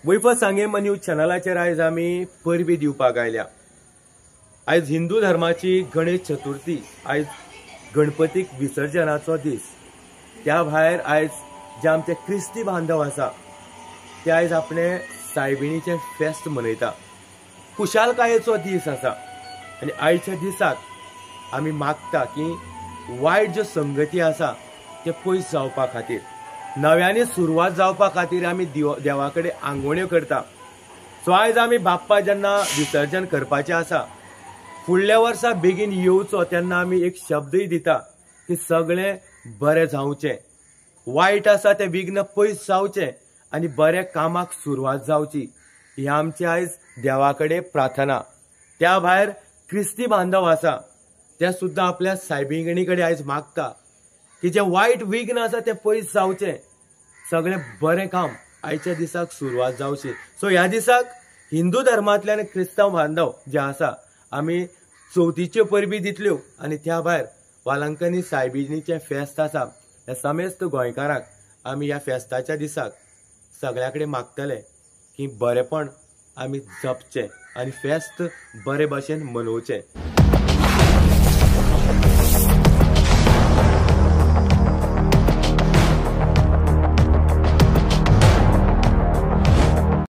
वैफत Sanguem news चॅनलाचेर आयज आमी परबी दिवपाक आयल्या। आयज हिंदू धर्माची गणेश चतुर्थी, आयज गणपतीक विसर्जनाचो दीस। त्या भायर आयज जे आमचे क्रिस्ती बांधव आसा ते आयज आपले सायबिणीचे फेस्त मनयता। खुशालकायेचो दीस आसा आनी आयच्या दिसाक आमी मागता की वायट ज्यो संगती आसा ते पयस जावपा खातीर, नव्याने सुरवात जावपा खातीर आमी देवा कडेन आंगवण्यो करता। सो आयज आमी बाप्पा जेन्ना विसर्जन करपाचें आसा, फुडल्या वर्सा बेगीन येवचो तेन्ना आमी एक शब्दय दिता की सगळें बरें जावचें, वायट आसा तें विघ्न पयस जावचें आनी बऱ्या कामाक सुरवात जावची, ही आमची आयज देवा कडेन प्रार्थना। त्या भायर क्रिस्ती बांधव आसा ते सुद्दां आपल्या सायबिणी कडेन आयज मागता की जे वायट विघ्न आसा ते पयस जावचें, सगळें बरें काम आयच्या दिसाक सुरवात जावची। सो ह्या दिसाक हिंदू धर्मांतले आनी क्रिस्तांव बांधव जे आसा आमी चवथीच्यो परबी दितल्यो आनी त्या भायर वालांकनी सायबिणीचें फेस्त आसा, हे समेस्त गोंयकारांक आमी ह्या फेस्ताच्या दिसाक सगळ्या कडेन मागतले की बरेपण आमी जपचें आनी फेस्त बरे भशेन मनोवचें।